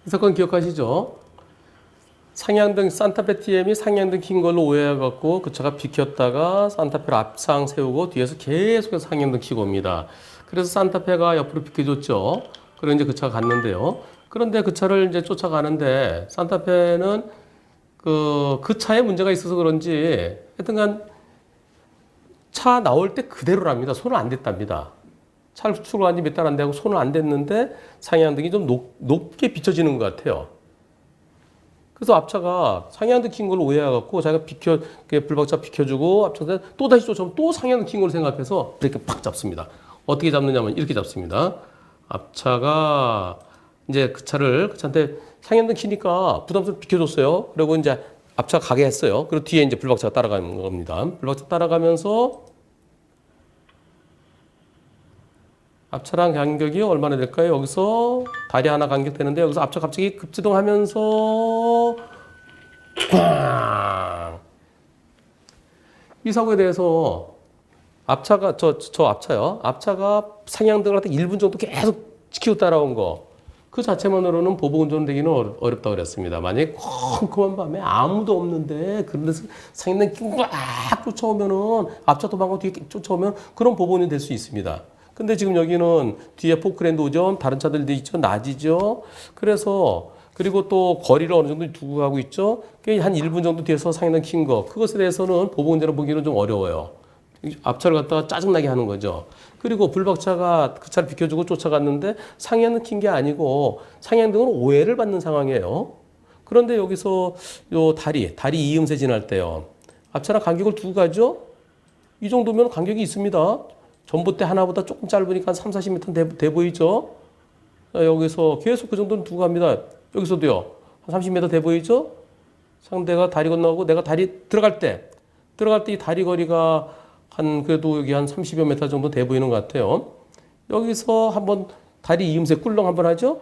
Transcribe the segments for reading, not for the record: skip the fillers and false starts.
이 사건 기억하시죠? 상향등 산타페 TM이 상향등 킨 걸로 오해해갖고 그 차가 비켰다가 산타페를 앞상 세우고 뒤에서 계속해서 상향등 켜고 옵니다. 그래서 산타페가 옆으로 비켜줬죠. 그래서 이제 그 차가 갔는데요. 그런데 그 차를 이제 쫓아가는데 산타페는 그 차에 문제가 있어서 그런지 하여튼간 차 나올 때 그대로랍니다. 손을 안 댔답니다. 차를 출고한 지 몇 달 안 되고 손을 안 댔는데 상향등이 좀 높게 비춰지는 것 같아요. 그래서 앞차가 상향등 킨 걸로 오해해갖고 자기가 불박차 비켜주고 앞차가 또 다시 쫓아오면 또 상향등 킨 걸로 생각해서 이렇게 팍 잡습니다. 어떻게 잡느냐면 이렇게 잡습니다. 앞차가 이제 그 차한테 상향등 키니까 부담스럽게 비켜줬어요. 그리고 이제 앞차 가게 했어요. 그리고 뒤에 이제 불박차가 따라가는 겁니다. 불박차 따라가면서 앞차랑 간격이 얼마나 될까요? 여기서 다리 하나 간격되는데 여기서 앞차 갑자기 급제동하면서 꽝! 이 사고에 대해서 앞차가 저 앞차요. 앞차가 상향등을 할 때 1분 정도 계속 지키고 따라온 거. 그 자체만으로는 보복운전되기는 어렵다고 그랬습니다. 만약에 컴컴한 밤에 아무도 없는데 그런데서 상향등 끼고 막 쫓아오면은 앞차 도망가고 뒤에 쫓아오면 그런 보복운전이 될 수 있습니다. 근데 지금 여기는 뒤에 포크랜드 오죠. 다른 차들도 있죠. 낮이죠. 그래서 그리고 또 거리를 어느 정도 두고 가고 있죠. 한 1분 정도 뒤에서 상향등 킨 거. 그것에 대해서는 보복운전을 보기는 좀 어려워요. 앞차를 갖다가 짜증나게 하는 거죠. 그리고 불박차가 그 차를 비켜주고 쫓아갔는데 상향등 킨 게 아니고 상향등으로 오해를 받는 상황이에요. 그런데 여기서 요 다리 이음새 지날 때요. 앞차랑 간격을 두고 가죠. 이 정도면 간격이 있습니다. 전봇대 하나보다 조금 짧으니까 한 3, 40m 돼 보이죠? 여기서 계속 그 정도는 두고 갑니다. 여기서도요. 한 30m 돼 보이죠? 상대가 다리 건너고 내가 다리 들어갈 때 이 다리 거리가 그래도 여기 한 30여 m 정도 돼 보이는 것 같아요. 여기서 한번 다리 이음새 꿀렁 한번 하죠?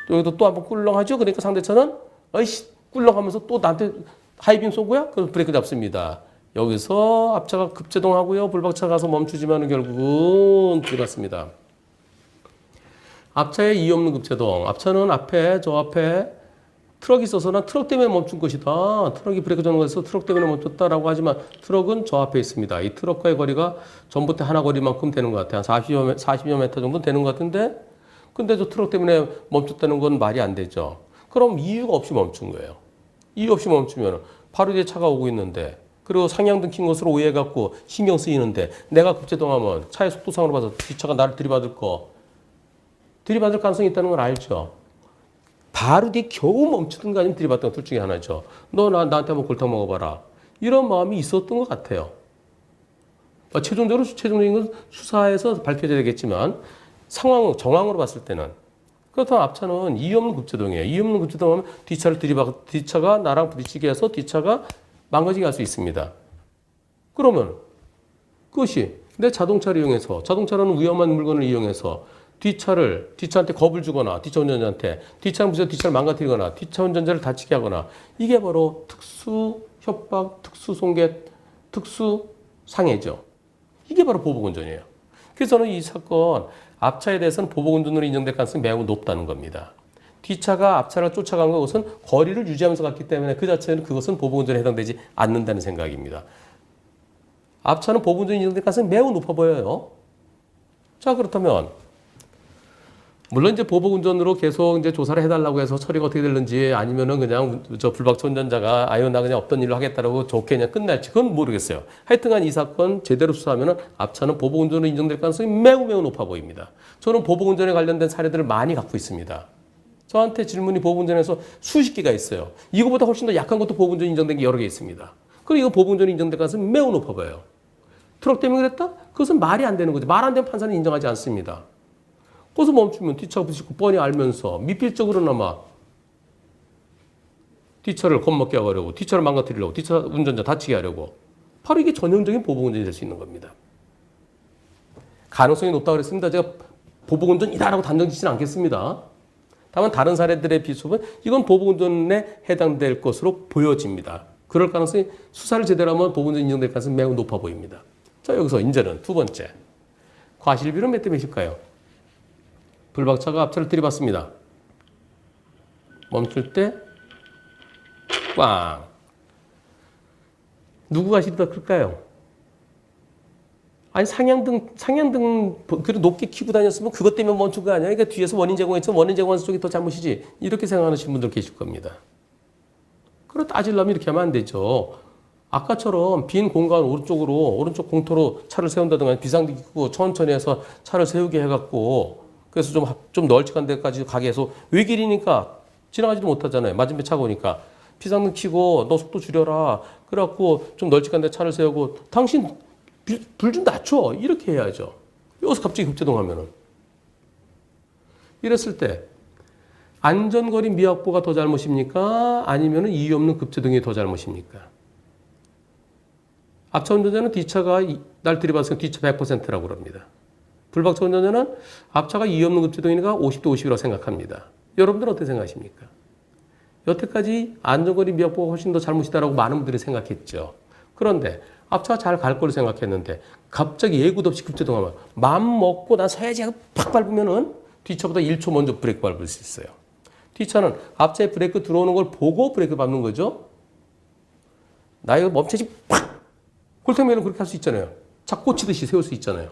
여기도 또 한번 꿀렁 하죠? 그러니까 상대차는 어이씨 꿀렁 하면서 또 나한테 하이빔 쏜 거야? 그래서 브레이크 잡습니다. 여기서 앞차가 급제동하고요. 불박차 가서 멈추지만 결국은 들어갔습니다. 앞차에 이유 없는 급제동. 앞차는 저 앞에 트럭이 있어서 난 트럭 때문에 멈춘 것이다. 트럭이 브레이크 잡는 것에서 트럭 때문에 멈췄다라고 하지만 트럭은 저 앞에 있습니다. 이 트럭과의 거리가 전봇대 하나 거리만큼 되는 것 같아요. 한 40여 m 정도 되는 것 같은데 근데 저 트럭 때문에 멈췄다는 건 말이 안 되죠. 그럼 이유가 없이 멈춘 거예요. 이유 없이 멈추면 바로 뒤에 차가 오고 있는데 그리고 상향등 킨 것으로 오해해갖고 신경 쓰이는데 내가 급제동하면 차의 속도상으로 봐서 뒷차가 나를 들이받을 가능성이 있다는 걸 알죠. 바로 뒤에 겨우 멈추든가 아니면 들이받든가 둘 중에 하나죠. 너 나한테 한번 골탕 먹어봐라. 이런 마음이 있었던 것 같아요. 최종적인 건 수사에서 밝혀져야 되겠지만 정황으로 봤을 때는 그렇다면 앞차는 이유 없는 급제동이에요. 이유 없는 급제동하면 뒤차가 나랑 부딪히게 해서 뒤차가 망가지게 할 수 있습니다. 그러면 그것이 내 자동차를 이용해서 자동차라는 위험한 물건을 이용해서 뒷차한테 겁을 주거나 뒷차 운전자한테 뒷차를 부딪혀 뒷차를 망가뜨리거나 뒷차 운전자를 다치게 하거나 이게 바로 특수 협박, 특수 손괴, 특수 상해죠. 이게 바로 보복운전이에요. 그래서 저는 이 사건 앞차에 대해서는 보복운전으로 인정될 가능성이 매우 높다는 겁니다. 뒷차가 앞차를 쫓아간 것은 거리를 유지하면서 갔기 때문에 그 자체는 그것은 보복운전에 해당되지 않는다는 생각입니다. 앞차는 보복운전이 인정될 가능성이 매우 높아 보여요. 자, 그렇다면 물론 이제 보복운전으로 계속 이제 조사를 해달라고 해서 처리가 어떻게 되는지 아니면은 그냥 저 불박차 운전자가 아유 나 그냥 없던 일로 하겠다라고 좋게 그냥 끝날지 그건 모르겠어요. 하여튼간 이 사건 제대로 수사하면은 앞차는 보복운전으로 인정될 가능성이 매우 높아 보입니다. 저는 보복운전에 관련된 사례들을 많이 갖고 있습니다. 저한테 질문이 보복운전에서 수십 개가 있어요. 이거보다 훨씬 더 약한 것도 보복운전 인정된 게 여러 개 있습니다. 그리고 이거 보복운전이 인정될 가능성이 매우 높아 보여요. 트럭 때문에 그랬다? 그것은 말이 안 되는 거죠. 말 안 되면 판사는 인정하지 않습니다. 거기서 멈추면 뒷차가 부딪히고 뻔히 알면서 미필적으로나마 뒷차를 겁먹게 하려고 뒷차를 망가뜨리려고 뒷차 운전자 다치게 하려고 바로 이게 전형적인 보복운전이 될 수 있는 겁니다. 가능성이 높다고 그랬습니다. 제가 보복운전이다라고 단정짓지는 않겠습니다. 다만 다른 사례들에 비추면 이건 보복운전에 해당될 것으로 보여집니다. 그럴 가능성이 수사를 제대로 하면 보복운전 인정될 가능성이 매우 높아 보입니다. 자, 여기서 이제는 두 번째. 과실비는 몇 대 몇일까요? 불박차가 앞차를 들이받습니다. 멈출 때 꽝. 누구가 시도다 클까요? 아니 상향등 그렇게 높게 켜고 다녔으면 그것 때문에 멈춘 거 아니야? 그러니까 뒤에서 원인 제공했으면 원인 제공한 쪽이 더 잘못이지. 이렇게 생각하시는 분들 계실 겁니다. 그럼 따지려면 이렇게 하면 안 되죠. 아까처럼 빈 공간 오른쪽 공터로 차를 세운다든가 비상등 켜고 천천히 해서 차를 세우게 해갖고 그래서 좀 널찍한 데까지 가게 해서 외길이니까 지나가지도 못하잖아요. 맞은편 차가 오니까. 비상등 켜고 너 속도 줄여라. 그래갖고 좀 널찍한 데 차를 세우고 당신 불 좀 낮춰. 이렇게 해야죠. 여기서 갑자기 급제동하면은. 이랬을 때 안전거리 미확보가 더 잘못입니까? 아니면 이유 없는 급제동이 더 잘못입니까? 앞차 운전자는 뒤차가 날 들이받으면 뒤차 100%라고 그럽니다. 불박차 운전자는 앞차가 이유 없는 급제동이니까 50대 50이라고 생각합니다. 여러분들은 어떻게 생각하십니까? 여태까지 안전거리 미확보가 훨씬 더 잘못이다라고 많은 분들이 생각했죠. 그런데 앞차가 잘 갈 거로 생각했는데 갑자기 예고도 없이 급제동하면 마음 먹고 난 서야지 하고 팍 밟으면은 뒤차보다 1초 먼저 브레이크 밟을 수 있어요. 뒤차는 앞차에 브레이크 들어오는 걸 보고 브레이크 밟는 거죠. 나 이거 멈춰지 팍! 골탕면은 그렇게 할 수 있잖아요. 차 꽂히듯이 세울 수 있잖아요.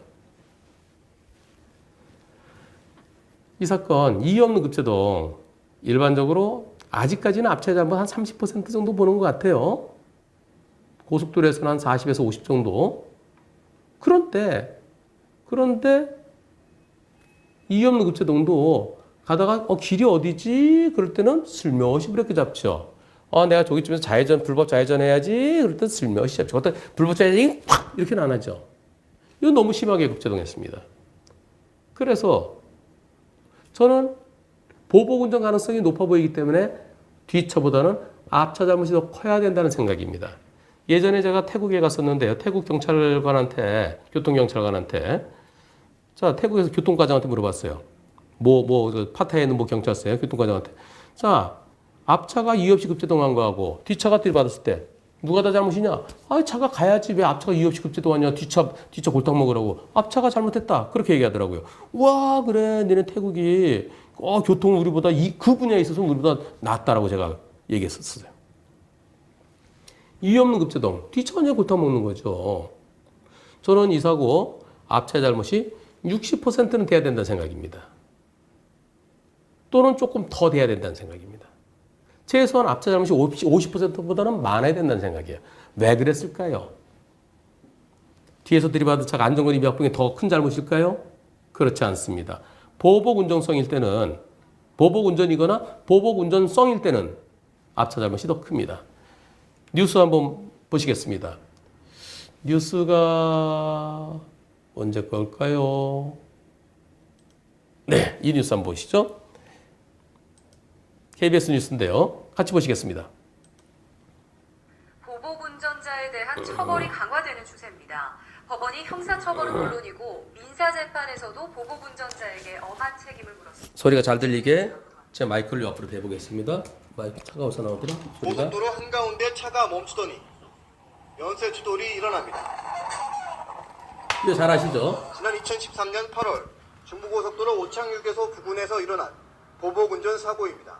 이 사건 이유 없는 급제동 일반적으로 아직까지는 앞차의 잘못 한 30% 정도 보는 것 같아요. 고속도로에서는 한 40에서 50 정도. 그런데 이유 없는 급제동도 가다가 길이 어디지? 그럴 때는 슬며시 브레이크 잡죠. 내가 저기쯤에서 불법 좌회전 해야지. 그럴 때 슬며시 잡죠. 어떤 불법 좌회전이 팍! 이렇게는 안 하죠. 이건 너무 심하게 급제동했습니다. 그래서 저는 보복 운전 가능성이 높아 보이기 때문에 뒤차보다는 앞차 잘못이 더 커야 된다는 생각입니다. 예전에 제가 태국에 갔었는데요. 태국 경찰관한테, 교통경찰관한테, 자, 태국에서 교통과장한테 물어봤어요. 파타에 있는 경찰서예요. 교통과장한테. 자, 앞차가 이유 없이 급제동한 거하고 뒤차가 들이받았을 때 누가 다 잘못이냐? 차가 가야지 왜 앞차가 이유 없이 급제동하냐? 뒤차 골탕 먹으라고. 앞차가 잘못했다. 그렇게 얘기하더라고요. 와, 그래. 너네 태국이 교통은 우리보다 그 분야에 있어서 우리보다 낫다라고 제가 얘기했었어요. 이유 없는 급제동. 뒤차가 그냥 골탕 먹는 거죠. 저는 이 사고 앞차의 잘못이 60%는 돼야 된다는 생각입니다. 또는 조금 더 돼야 된다는 생각입니다. 최소한 앞차 잘못이 50%보다는 많아야 된다는 생각이에요. 왜 그랬을까요? 뒤에서 들이받은 차가 안전거리 미확보에 더 큰 잘못일까요? 그렇지 않습니다. 보복 운전성일 때는 보복 운전이거나 보복 운전성일 때는 앞차 잘못이 더 큽니다. 뉴스 한번 보시겠습니다. 뉴스가 언제 걸까요? 네, 이 뉴스 한번 보시죠. KBS 뉴스인데요. 같이 보시겠습니다. 보복 운전자에 대한 처벌이 강화되는 추세입니다. 법원이 형사처벌은 물론이고 민사재판에서도 보복 운전자에게 엄한 책임을 물었습니다. 소리가 잘 들리게 제 마이크를 옆으로 대보겠습니다. 마이크 차가 어디서 나오더라? 소리가? 고속도로 한가운데 차가 멈추더니 연쇄 추돌이 일어납니다. 이거 잘 아시죠? 지난 2013년 8월 중부고속도로 오창휴게소 부근에서 일어난 보복운전 사고입니다.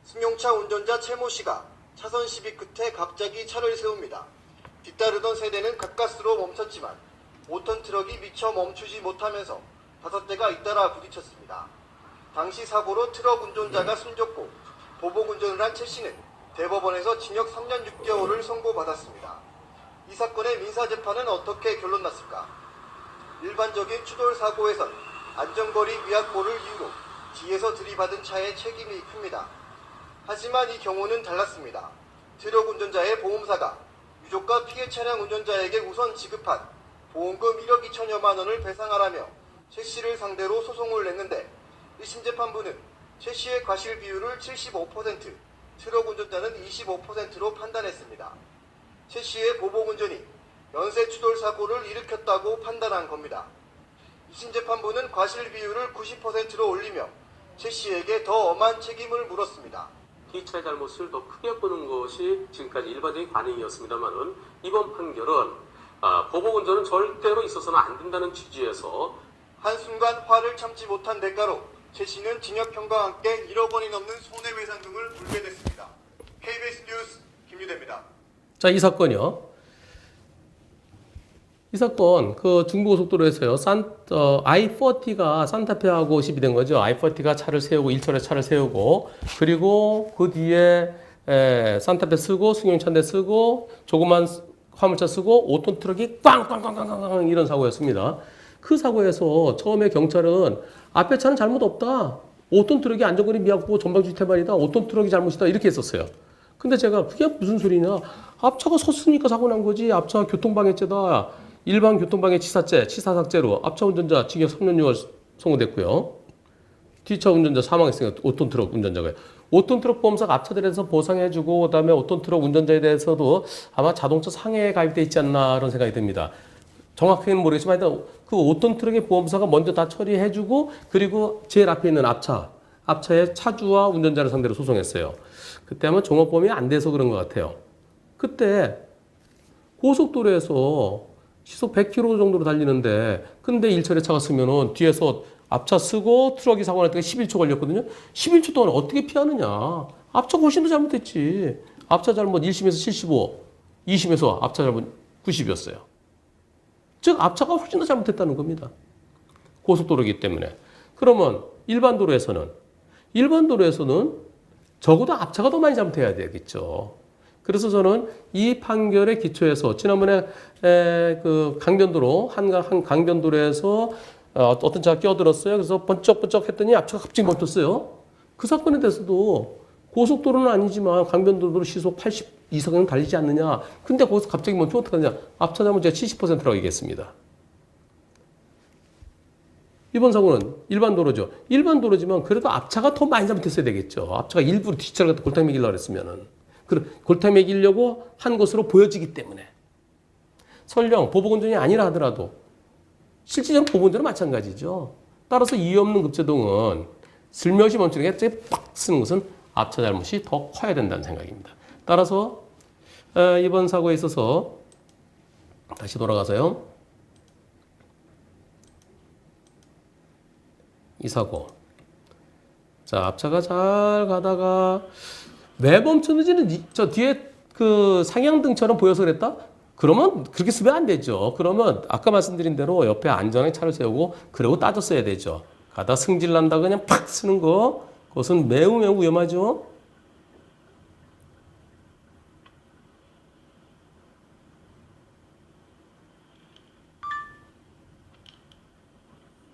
승용차 운전자 최모 씨가 차선 시비 끝에 갑자기 차를 세웁니다. 뒤따르던 세대는 가까스로 멈췄지만 5톤 트럭이 미처 멈추지 못하면서 5대가 잇따라 부딪혔습니다. 당시 사고로 트럭 운전자가 숨졌고 보복운전을 한 최 씨는 대법원에서 징역 3년 6개월을 선고받았습니다. 이 사건의 민사재판은 어떻게 결론났을까? 일반적인 추돌 사고에선 안전거리 미확보를 이유로 뒤에서 들이받은 차의 책임이 큽니다. 하지만 이 경우는 달랐습니다. 트럭 운전자의 보험사가 유족과 피해 차량 운전자에게 우선 지급한 보험금 1억 2천여만 원을 배상하라며 최 씨를 상대로 소송을 냈는데 1심 재판부는 최 씨의 과실 비율을 75%, 트럭 운전자는 25%로 판단했습니다. 최 씨의 보복운전이 연쇄 추돌 사고를 일으켰다고 판단한 겁니다. 2심 재판부는 과실 비율을 90%로 올리며 최 씨에게 더 엄한 책임을 물었습니다. 뒤차의 잘못을 더 크게 보는 것이 지금까지 일반적인 관행이었습니다만은 이번 판결은 보복운전은 절대로 있어서는 안 된다는 취지에서 한순간 화를 참지 못한 대가로 최 씨는 징역형과 함께 1억 원이 넘는 손해배상 등을 물게 됐습니다. KBS 뉴스 김유대입니다. 자, 이 사건이요. 이 사건 그 중부고속도로에서요. I40가 산타페하고 시비된 거죠. I40가 차를 세우고 일철에 차를 세우고 그리고 그 뒤에 산타페 쓰고 승용차 한 대 쓰고 조그만 화물차 쓰고 5톤 트럭이 꽝꽝꽝꽝꽝 이런 사고였습니다. 그 사고에서 처음에 경찰은 앞에 차는 잘못 없다. 5톤 트럭이 안전거리 미약고 전방주의 태반이다. 5톤 트럭이 잘못이다. 이렇게 했었어요. 근데 제가 그게 무슨 소리냐. 앞차가 섰으니까 사고 난 거지. 앞차 교통방해죄다. 일반 교통방해치사죄, 치사삭죄로 앞차 운전자 징역 3년 6월 선고됐고요. 뒤차 운전자 사망했으니까 5톤 트럭 운전자가 5톤 트럭 보험사가 앞차들에서 보상해주고 그다음에 5톤 트럭 운전자에 대해서도 아마 자동차 상해에 가입돼 있지 않나 그런 생각이 듭니다. 정확하게는 모르겠지만 하여튼 그 5톤 트럭의 보험사가 먼저 다 처리해주고 그리고 제일 앞에 있는 앞차의 차주와 운전자를 상대로 소송했어요. 그때 아마 종합보험이 안 돼서 그런 것 같아요. 그때 고속도로에서 시속 100km 정도로 달리는데 근데 일처리 차가 쓰면은 뒤에서 앞차 쓰고 트럭이 사고 날 때가 11초 걸렸거든요. 11초 동안 어떻게 피하느냐. 앞차가 훨씬 더 잘못했지. 앞차 잘못 1심에서 75, 2심에서 앞차 잘못 90이었어요. 즉 앞차가 훨씬 더 잘못했다는 겁니다. 고속도로이기 때문에. 그러면 일반 도로에서는 적어도 앞차가 더 많이 잘못해야 되겠죠. 그래서 저는 이 판결의 기초에서 지난번에 그 강변도로 한 강변도로에서 어떤 차가 끼어들었어요. 그래서 번쩍번쩍 했더니 앞차가 갑자기 멈췄어요. 그 사건에 대해서도 고속도로는 아니지만 강변도로 시속 80 이상은 달리지 않느냐. 근데 거기서 갑자기 멈추면 어떡하느냐. 앞차 잘못 제가 70%라고 얘기했습니다. 이번 사고는 일반 도로죠. 일반 도로지만 그래도 앞차가 더 많이 잘못했어야 되겠죠. 앞차가 일부러 뒷차를 갖다 골탕 먹이려고 했으면은. 골탕 먹이려고 한 것으로 보여지기 때문에. 설령 보복운전이 아니라 하더라도 실질적인 보복운전은 마찬가지죠. 따라서 이유 없는 급제동은 슬며시 멈추는 게 빡 쓰는 것은 앞차 잘못이 더 커야 된다는 생각입니다. 따라서 이번 사고에 있어서 다시 돌아가서요. 이 사고. 자, 앞차가 잘 가다가 왜 멈췄는지는 저 뒤에 그 상향등처럼 보여서 그랬다? 그러면 그렇게 쓰면 안 되죠. 그러면 아까 말씀드린 대로 옆에 안전하게 차를 세우고 그러고 따졌어야 되죠. 가다 승질 난다 그냥 팍 쓰는 거 그것은 매우 매우 위험하죠.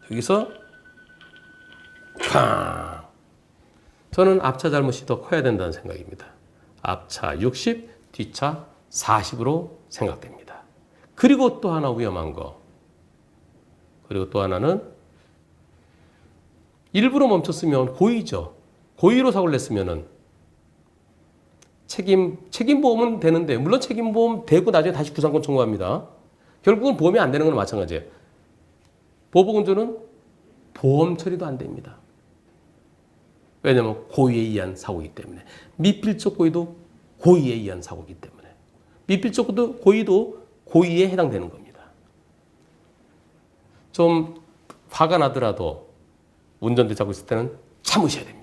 여기서 팡! 저는 앞차 잘못이 더 커야 된다는 생각입니다. 앞차 60, 뒤차 40으로 생각됩니다. 그리고 또 하나 위험한 거. 그리고 또 하나는 일부러 멈췄으면 고의죠. 고의로 사고를 냈으면은 책임보험은 되는데 물론 책임보험 되고 나중에 다시 구상권 청구합니다. 결국은 보험이 안 되는 건 마찬가지예요. 보복운전은 보험 처리도 안 됩니다. 왜냐하면 고의에 의한 사고이기 때문에. 미필적 고의도 고의에 의한 사고이기 때문에. 미필적 고의도 고의에 해당되는 겁니다. 좀 화가 나더라도 운전대 잡고 있을 때는 참으셔야 됩니다.